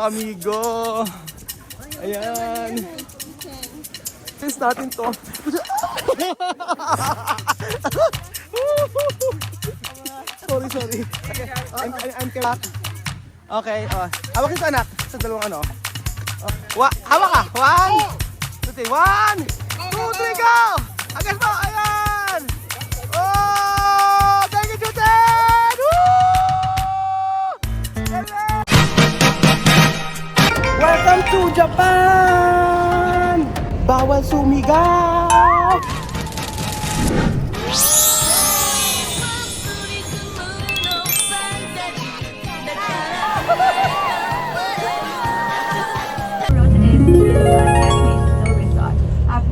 Amigo. Ayan. Test natin to. sorry. Okay. I'm back. Okay. Hawak ito anak. Sa dalawang ano. Hawak ka. 1, 2, 3. 1, 2, 3, go! Agas mo. Ayan. Oh! Thank you, Juten! Welcome to Japan! Bawal sumigaw!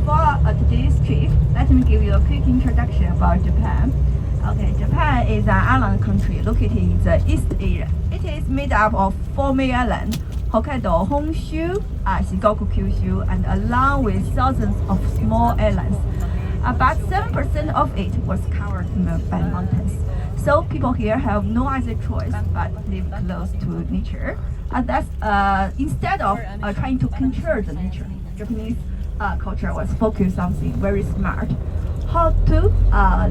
For today's trip, let me give you a quick introduction about Japan. Okay, Japan is an island country located in the East Asia. It is made up of 4 main islands: Hokkaido, Honshu, Shikoku, Kyushu, and along with thousands of small islands. About 7% of it was covered by mountains. So people here have no other choice but live close to nature. Instead of trying to control the nature, Japanese culture was focused on something very smart: how to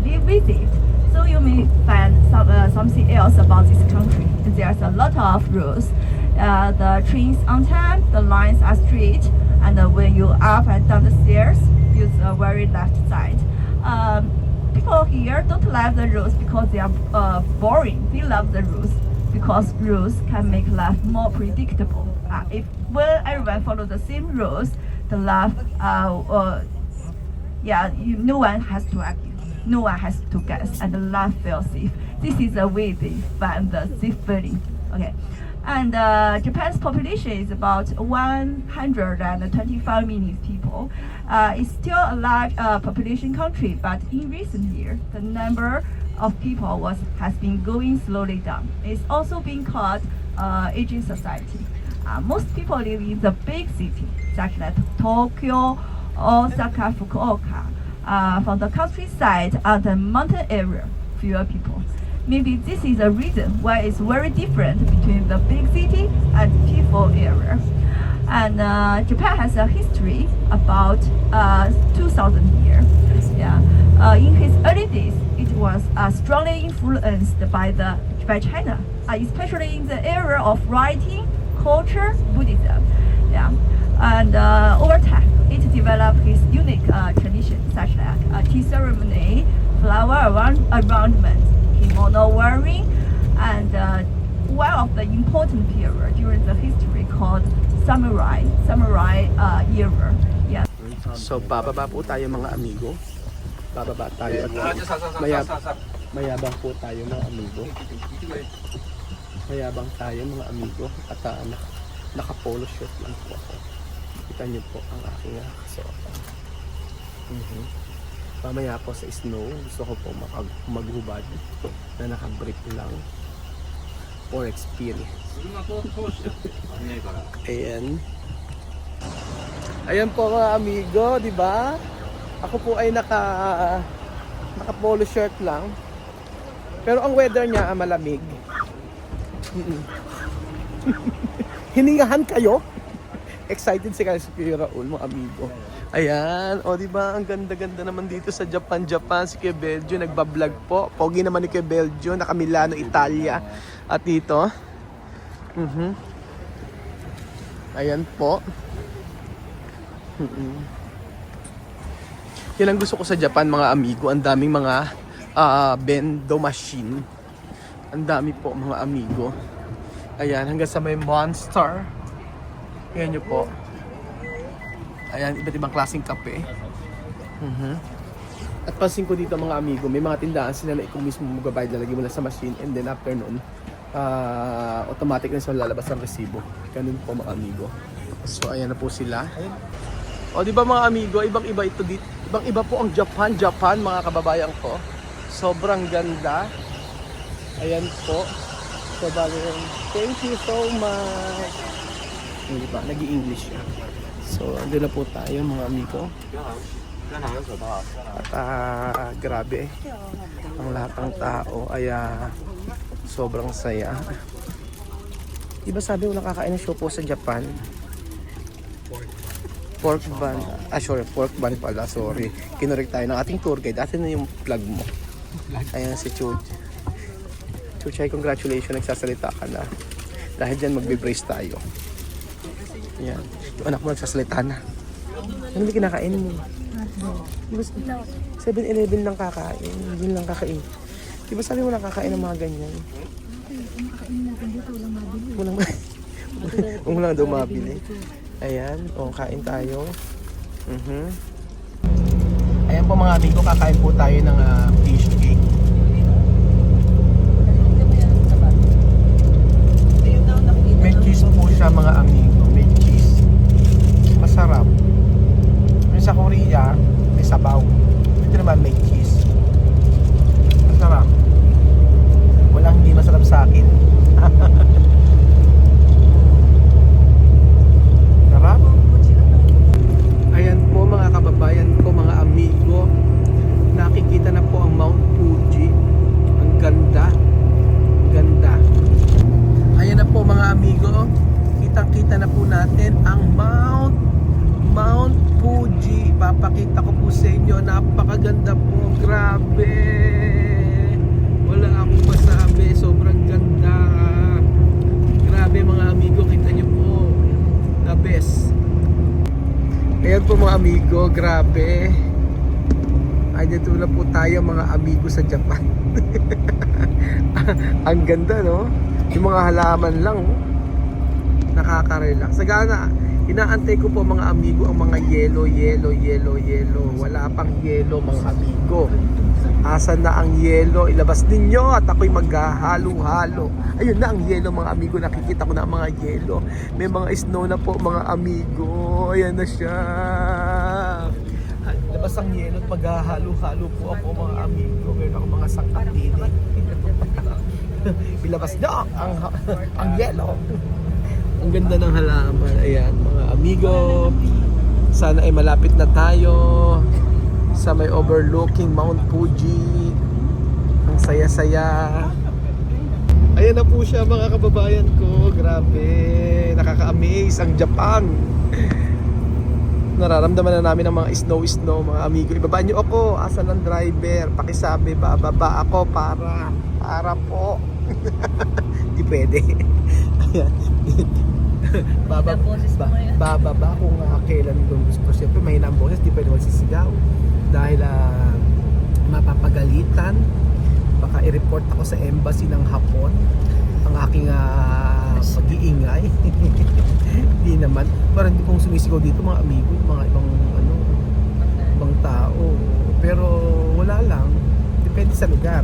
live with it. So you may find something else about this country. There's a lot of rules. The trains on time, the lines are straight, and when you up and down the stairs, use the very left side. People here don't like the rules because they are boring. They love the rules because rules can make life more predictable. If when everyone follows the same rules, the life, no one has to argue, no one has to guess, and the life feels safe. This is the way they find the safe feeling. Okay. And Japan's population is about 125 million people. It's still a large population country, but in recent years, the number of people has been going slowly down. It's also being called aging society. Most people live in the big cities, such as Tokyo, Osaka, Fukuoka. From the countryside and the mountain area, fewer people. Maybe this is a reason why it's very different between the big city and peaceful area. And Japan has a history about 2,000 years. Yeah. In his early days, it was strongly influenced by China, especially in the area of writing, culture, Buddhism. Yeah. And over time, it developed its unique traditions such as tea ceremony, flower arrangement, kimono wearing, and one of the important period during the history called samurai era. Yeah. So bababa po tayo mga amigo. Bababa tayo at mayabang po tayo mga amigo. Mayabang tayo mga amigo at naka-polo shirt lang po ako. Kita niyo po ang aking kasuotan. Mamaya po sa snow, gusto ko po maghubad na naka-brick lang for experience. Ayan po mga amigo, di ba? Ako po ay naka-polo shirt lang. Pero ang weather niya malamig. Hiningahan kayo? Excited si Kuya Raul, mga amigo. Ayan, o diba, ang ganda-ganda naman dito sa Japan. Si Kuya Belgio, nagbablog po. Pogi naman ni Kuya Belgio, naka Milano, Italia. At dito, ayan po. Yan ang gusto ko sa Japan, mga amigo. Ang daming mga bendo machine. Ang dami po, mga amigo. Ayan, hanggang sa may Monster. Ayan nyo po. Ayan, iba't ibang klaseng kape. At pansin ko dito mga amigo, may mga tindahan sila na ikaw mismo magbabayad, lalagay mo na sa machine, and then after nun, automatic na sila lalabas ang resibo. Ganun po mga amigo. So ayan na po sila. O di ba mga amigo, ibang-iba ito dito. Ibang-iba po ang Japan, mga kababayan ko. Sobrang ganda. Ayan po. So bali, thank you so much. Hindi ba? Nag-i-English siya. So, andun na po tayo mga amigo. At grabe. Ang lahat ng tao ay sobrang saya. Di ba sabi mo nakakain ng shopo sa Japan? Pork bun. Sorry, pork bun pala. Sorry. Kinorek tayo ng ating tour guide. Atin na yung plug mo. Ayan si Chuchay. Chuchay, congratulations. Nagsasalita ka na. Dahil dyan magbe-brace tayo. Ayan. Yung anak mo nagsasalita na. Ano ba kinakain mo? Di ba 7-Eleven lang kakain? Yun lang kakain. Di ba sabi mo nakakain ng mga ganyan? Walang daw mabili. Ayan, kain tayo. Ayan po mga amigo, kakain po tayo ng fish cake. May cheese po siya mga amigo, may cheese. Masarap. Yung sa Korea, may sabaw. Ito naman may cheese. Masarap. Walang hindi masarap sa akin. Sarap. Ayan po mga kababayan ko, mga amigo. Nakikita na po ang Mount Fuji. Ang ganda. Ang ganda. Ayan na po mga amigo. Kitang-kita na po natin ang Mount Fuji. Papakita ko po sa inyo. Napakaganda po. Grabe. Wala akong masabi. Sobrang ganda. Grabe mga amigo. Kita nyo po. The best. Ayan po mga amigo. Grabe. Ay, dito na po tayo mga amigo sa Japan. Ang ganda, no? Yung mga halaman lang, oh. Nakaka-relax. Sagana, inaantay ko po mga amigo ang mga yelo. Wala pang yelo mga amigo. Asan na ang yelo? Ilabas ninyo at ako'y maghahalo-halo. Ayun na ang yelo mga amigo. Nakikita ko na ang mga yelo. May mga snow na po mga amigo. Ayan na siya. Labas ang yelo at maghahalo-halo po ako mga amigo. Meron ako mga sangkap din. Ilabas na ang yelo. Ang ganda ng halaman. Ayan mga amigo. Sana ay malapit na tayo sa may overlooking Mount Fuji. Ang saya-saya. Ayan na po siya mga kababayan ko. Grabe. Nakaka-amaze ang Japan. Nararamdaman na namin ang mga snow mga amigo. Ibaba niyo ako. Asan ang driver? Pakisabi bababa ako para po. Di pwede. Ayan. Bababa kung kailan doon gusto. Siyempre mahina ang boses. Di pwede magsisigaw. Dahil mapapagalitan. Baka i-report ako sa embassy ng Hapon ang aking pag-iingay. Hindi naman. Parang hindi kong sumisigaw dito mga amigo, mga ibang tao. Pero wala lang. Depende sa lugar.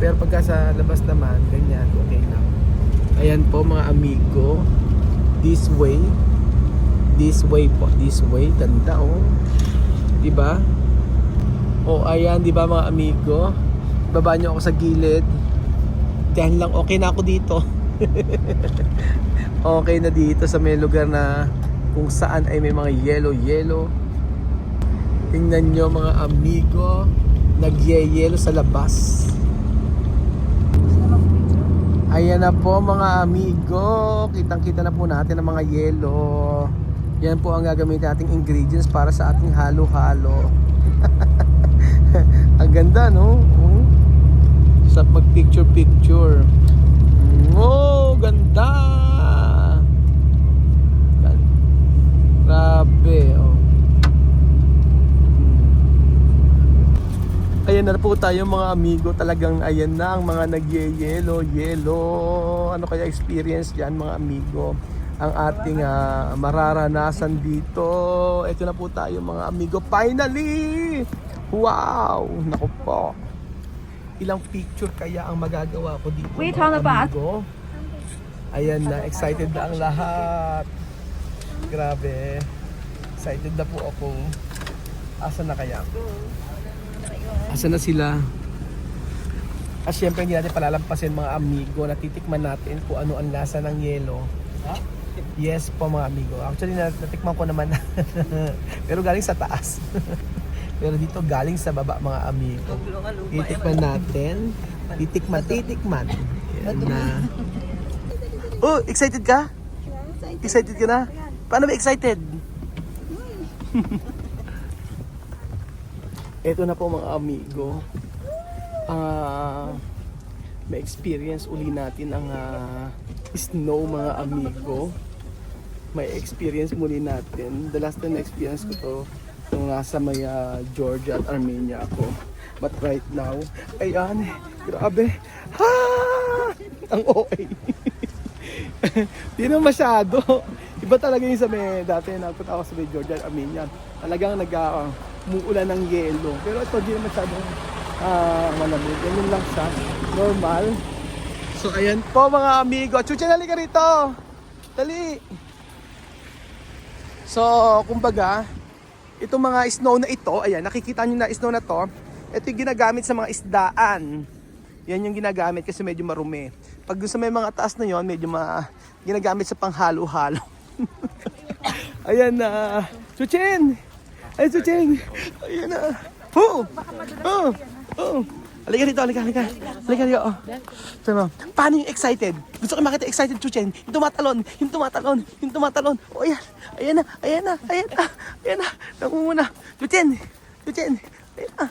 Pero pagka sa labas naman, ganyan, okay lang. Ayan po mga amigo. This way po. This way. Ganda diba? Ayan, diba mga amigo? Baba nyo ako sa gilid. Diyan lang, okay na ako dito. Okay na dito sa may lugar na kung saan ay may mga yelo. Tingnan nyo mga amigo, nagyeyelo sa labas. Ayan na po mga amigo, kitang-kita na po natin ang mga yelo. Yan po ang gagamitin nating ingredients para sa ating halo-halo. Ang ganda, no? Sa mag-picture. Ganda! Grabe, Ayan na po tayo mga amigo. Talagang ayan na ang mga nagyeyelo. Ano kaya experience dyan mga amigo? Ang ating mararanasan dito. Ito na po tayo mga amigo. Finally! Wow! Naku po. Ilang picture kaya ang magagawa ko dito mga amigo? Ayan na. Excited na ang lahat. Grabe. Excited na po ako. Asa na kaya? Asa na sila? Siyempre hindi natin palalampasin mga amigo. Natitikman natin kung ano ang lasa ng yelo. Yes po mga amigo. Actually natikman ko naman. Pero galing sa taas. Pero dito galing sa baba mga amigo. Titikman natin. Titikman. Yan na. Oh, excited ka? Excited ka na? Paano ba excited? Ito na po mga amigo. May experience uli natin ang snow mga amigo. May experience muli natin. The last time na experience ko to nung nasa may Georgia at Armenia ako. But right now, ayan, grabe. Ha! Ang OA. Di na masyado. Iba talaga yung sa may dati nagpunta ako sa may Georgia at Armenia. Talagang umuulan ng yelo. Pero ito di na masyadong malamig. Ganyan lang siya. Normal. So ayan po mga amigo. Chucha, halika rito. Dali. So kumbaga, itong mga snow na ito, ayan, nakikita nyo na snow na to. Ito yung ginagamit sa mga isdaan. Yan yung ginagamit kasi medyo marumi. Pag sa may mga taas na yon, medyo ginagamit sa panghalo-halo. Ayan na. Chuchen! Ay, Chuchen! Ayan na. Oh! Oh! Oh! Halika dito, halika dito. Oh. So, paano yung excited? Gusto ko makita excited, Chuchen. Yung tumatalon. Oh, ayan. Ayan na. Namumuna. Chuchen! Ayan na.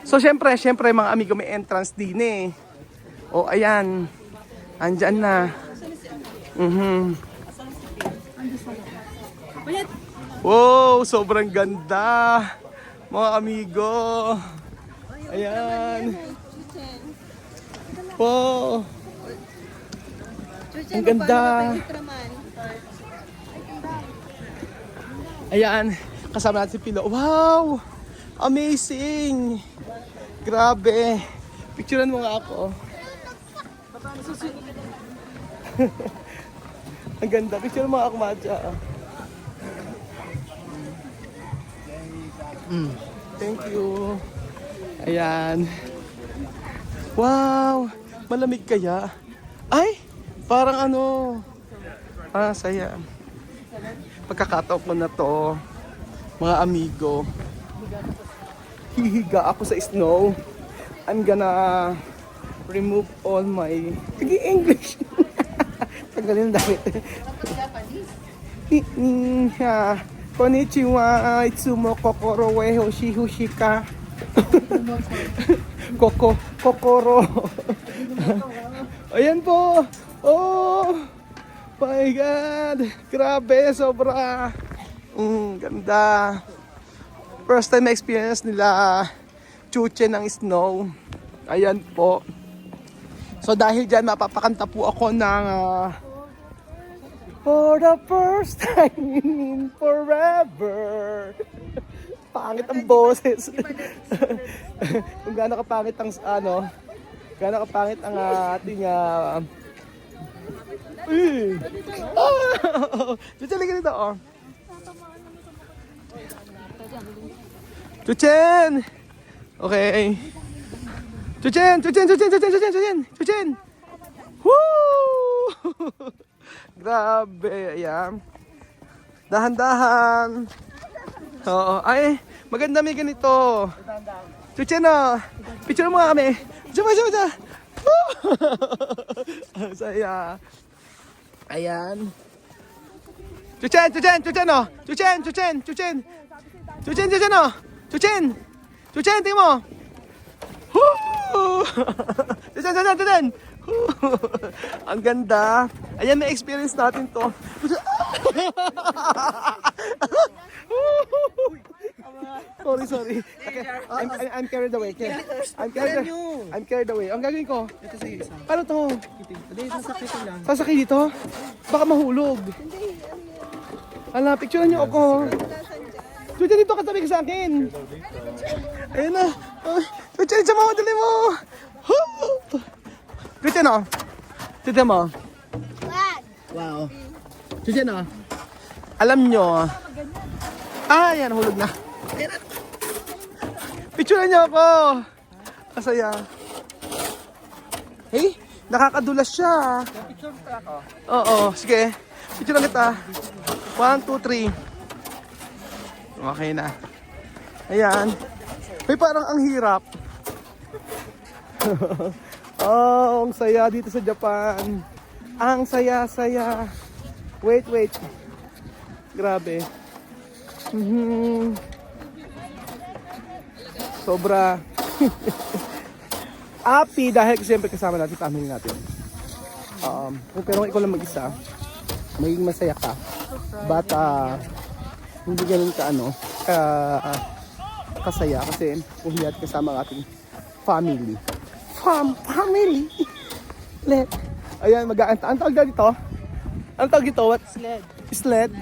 So, syempre, mga amigo, may entrance din eh. O, ayan. Andyan na. Wow, sobrang ganda. Mga amigo. Ayan. Wow. Ang ganda. Ayan. Kasama natin si Pilo. Wow. Amazing. Grabe. Picturean mo nga ako. Ang ganda. Picturean mo nga ako, Madja. Thank you. Ayan. Wow. Malamig kaya? Ay! Parang ano. Saya. Pagkakataon ko na to, mga amigo. Hihiga ako sa snow. I'm gonna remove all my... Sige, English! Tanggalin dahil. Konnichiwa, itsumo kokoro we hoshi ka. Kokoro. Ayan po. Oh my God. Grabe, sobra. Ganda. First time experience nila Chuche ng snow. Ayan po. So dahil dyan mapapakanta po ako ng For the first time in forever. Pangit ang boses. Kung gaano kapangit ang gaano kapangit ang ating Chuchen, halika dito, oh. Chuchen! Okay. Chuchen! Woo! Grabe, ayan. Dahan-dahan. Oo, ay, maganda may ganito. Chuchen, oh. Picture mo nga kami. Chucha. Saya. Ayan. Chuchen, oh. Chuchen, oh. Chuchen, tingin mo. Chuchen. Ang ganda. Ayan, may experience natin to. Sorry. Okay. I'm carried away. I'm carried away. Ang gagawin ko? Ito sa isa. Paano to? Sasakay dito? Baka mahulog. Ala, picturean niyo ako. Chucha, dito katabi ka sa akin. Ayun na. Chucha, dito mo. Dali mo. Chucha na. Chucha mo. Wow. Chucha na. Alam nyo. Yan. Hulog na. Picturean niyo ako. Masaya. Hey, nakakadulas siya. Picture pa ako. Oo, sige. Picturean kita. 1, 2, 3. Okay na. Ayan. May parang ang hirap. Ang saya dito sa Japan. Ang saya-saya. Wait. Grabe. Sobra. Happy dahil siyempre kasama natin family natin. Pero ikaw lang mag-isa, magiging masaya ka. But hindi ganun kasaya kasi kung hindi natin kasama ang ating family. Family. Ayan, ang tawag dito? Ang tawag dito? What? Sled.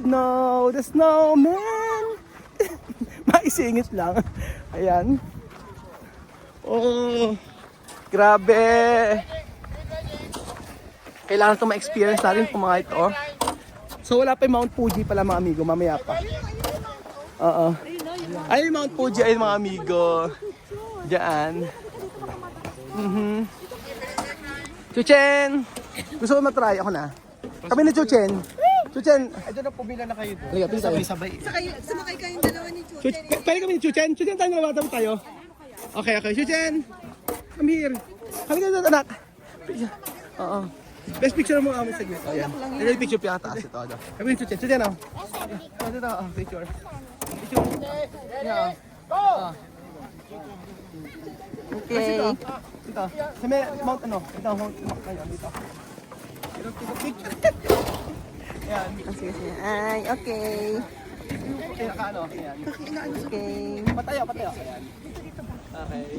No, the snowman. Maisingit lang. Ayan. Oh, grabe. Kailangan itong ma-experience natin itong mga ito. So wala pa yung Mount Fuji pala mga amigo, mamaya pa. Ayun Mount Fuji, ayun mga amigo. Diyan. Chuchen! Gusto ko matry, ako na. Kami ni Chuchen. Chuchen! Ay, doon na pumila na kayo doon. Halika, pili tayo. Sabay. Sumakay kayong dalawa ni Chuchen. Pwede kami ni Chuchen? Chuchen tayo na naman tayo. Okay. Chuchen! Come here. Halika dito anak. Oo. Best picture mo kami segment. Ayan. Ito yung picture pinakataas ito. Kami ni Chuchen. Chuchen, Dito, picture. Yeah. Go! Okay. Dito. Sa may mount Dito, mount ngayon. Dito. Picture. Ayan. Sige. Ay, okay. Ayan. Okay. Patayo. Ayan. Okay.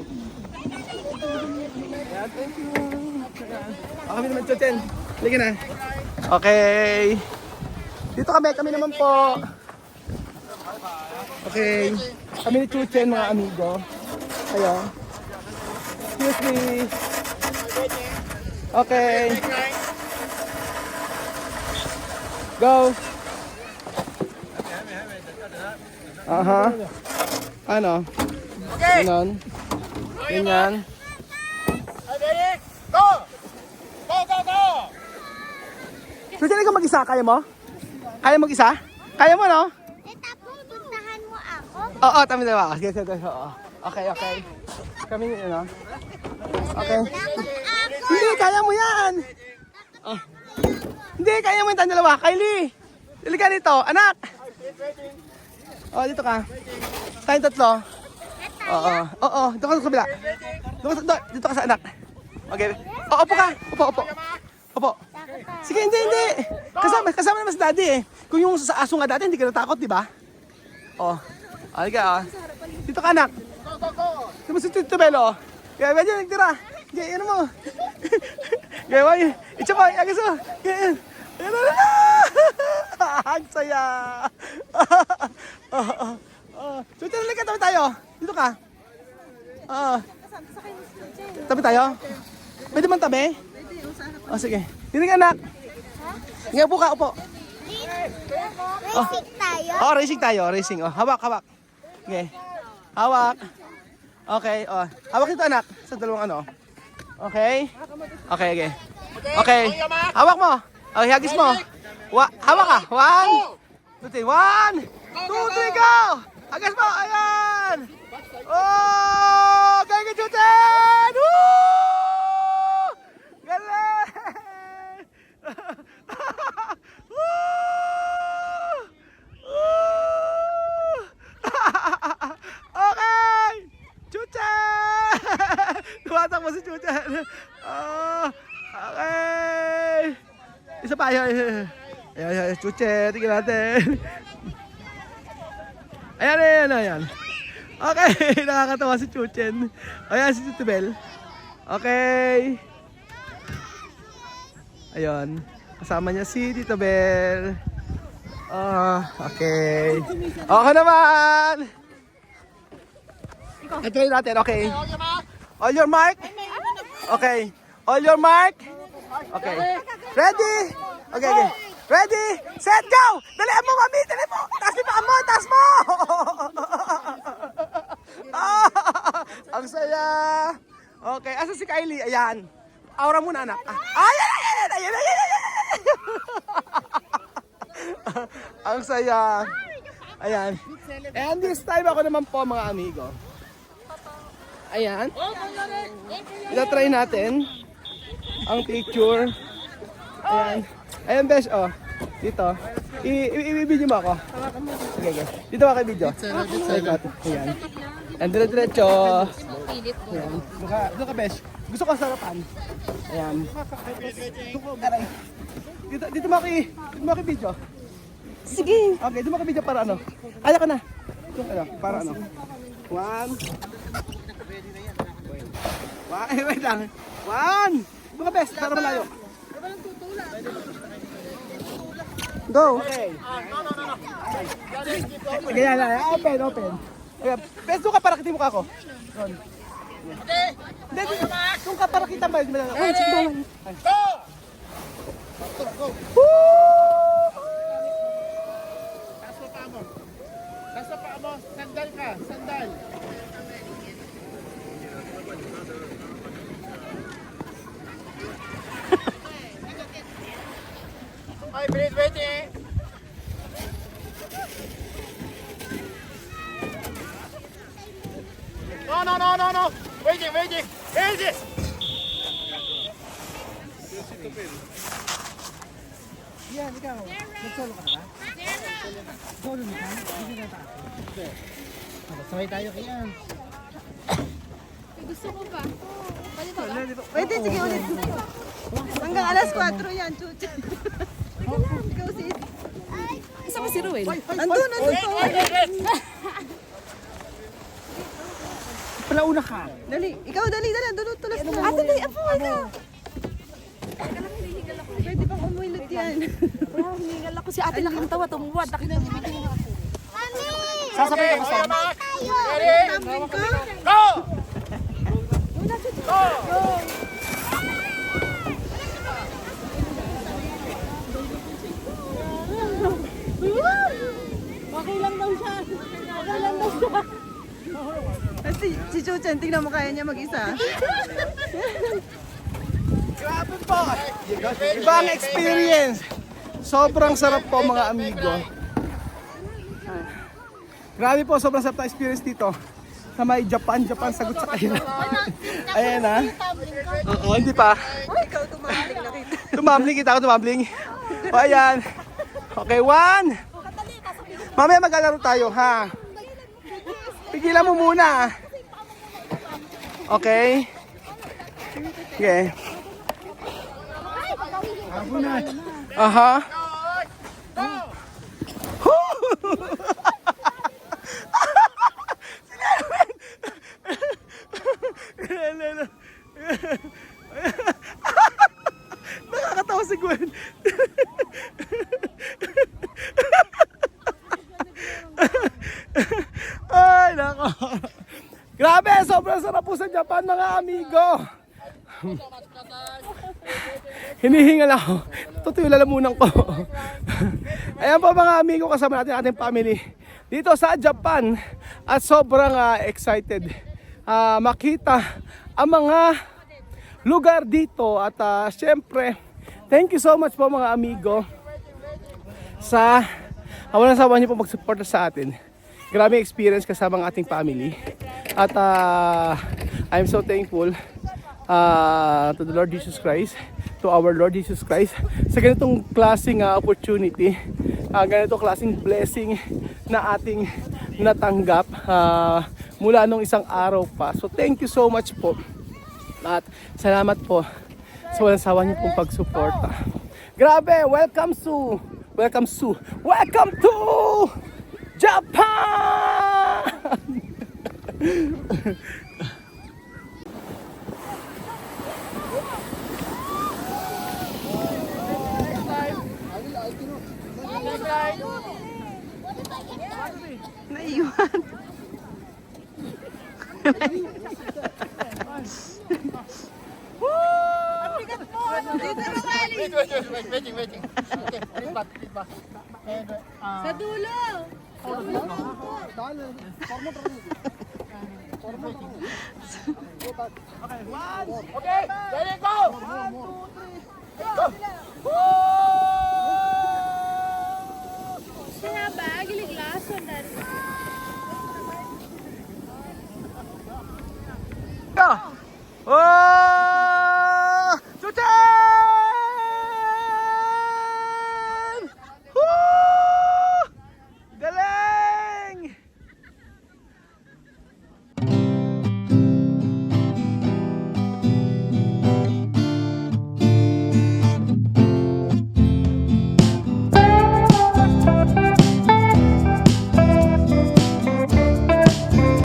Ayan, thank you. Ayan. Kami naman, Chuchen. Halika na. Okay. Dito kami naman po. Okay. Kami ni Chuchen, mga amigo. Ayo. Excuse me. Okay. Go. Ano? Okay. Ganyan. Go! Chuchen, ikaw mag-isa? Kaya mo? Kaya mag-isa? Kaya mo, no? Puntahan mo ako? Oo, tama. Sige. Okay. Kami yun, Okay. Hindi, kaya mo yan. Hindi, kaya mo yung tayong dalawa. Kylie, dali ka dito. Anak. Dito ka. Tayong tatlo. Oo. Dito ka sa kabila. Dito ka sa anak. Okay. Upo ka. Upo. Sige, hindi. Kasama naman si daddy eh. Kung yung sa aso nga dati, hindi ka natakot, di ba? Halika. Dito ka, anak. Diba si Tito Belo? Kaya medyo nagtira. Gaya mo. Gaya mo. Itcha mo. Agos mo. Gaya. Ang saya. Chuchen, halika. Tabi tayo. Dito ka. Tabi tayo. Pwede man tabi? Sige. Dito ka, anak. Nga, upo. Racing tayo? Racing. Hawak. Okay. Hawak. Okay, hawak ito anak sa dalawang Okay. Hawak mo. Okay, hagis mo. Hawak ka. 1, 2, 3. 1, 2, 3, go! Hagis mo. Ayan. Galing ka, Chuchen! Woo! Galing! Okay! Chuchen! Tumatakbo si Chuchen. Okay! Isa pa. Ayan. Chuchen, tingnan natin. Ayan. Okay, nakakatawa si Chuchen. Ayan si Tito Bel. Okay. Ayun. Kasama niya si Tito Bel. Okay. Okay naman. Ito natin, okay. All your mark? Okay. All your mark? Okay. Ready? Okay. Ready? Set, go! Dalihan mo, mami! Dalihan mo! Taas mo! Taas mo! Ang saya! Okay, asa si Kylie? Ayan. Aura muna, anak. Ayan! Ang saya. Ayan. And this time ako naman po mga amigo. Ayan. Ito try natin. ang picture. Ayan. Ayan, besh, oh. Dito. I-video mo ako. Sige, okay. Dito ako i-video. Ayan. And dire-diretso. Ayan. Doon ka, besh. Gusto ko sarapan. Ayan. Aray. Dito mo ako i-video. Sige. Okay, dito mo ako i-video para ano. Kaya ka na. Ano, para ano. One. Wait lang. One. Mga best, para malayo. Go. Okay. Ganyan lang. Open. Okay. Best, doon ka para kita mo ka ako. Doon. Hindi, doon ka para kita ba? Go! Nasa paa mo, sandal ka, sandal. Ay, waiting. No. Waiting. Easy. Yan, ikaw. Nag-solo ka ba? Solo mo ka? Hindi na ta. Sabay tayo kaya. Gusto ko ba? Pwede ba? Pwede, sige ulit. Hanggang alas 4 yan, chucha. Ikaw sis. Isa ko si Ruel. Nandun pa. Palauna ka. Dali, ikaw dali. Tulos na. Ate, dali, apo ka. Pwede bang umulot yan? Hiningal ako si ate lang ang tawa. Tumuwad. Nakita mo. Mami! Sasabay ako sa Tumbling ka? Go! Kasi si Chuchan, tingnan mo kaya niya mag-isa. Grabe po! Ibang experience! Sobrang sarap po mga amigo. Grabe po, sobrang sarap na experience dito. Sa may Japan, sagot sa kanila. Ayan ha. Oo, hindi pa. Ay, ikaw tumambling na kita. Tumambling kita ako, tumambling. O ayan. Okay, one. Mamaya maglalaro tayo ha. Pigilan mo muna. Okay. Okay. Aha. Nakakatawa si Gwen. Ay, nako. Grabe, sobrang sarap po sa Japan mga amigo. Hinihingal ako. Totoo yung lalamunan ko. Ayan po mga amigo, kasama natin ating family dito sa Japan. At sobrang excited makita ang mga lugar dito. At syempre, thank you so much po mga amigo sa walang sawa niyo po mag-support sa atin. Grabe experience kasama ang ating family. At I'm so thankful to the Lord Jesus Christ, to our Lord Jesus Christ, sa ganitong klaseng opportunity, ganitong klaseng blessing na ating natanggap mula nung isang araw pa. So thank you so much po. At salamat po sa walang sawa niyo pong pagsuporta. Grabe, welcome to Japan! Naiwan. Waiting. Okay, lipat. Sa dulo! Okay, ready, go! 1, 2, 3, go!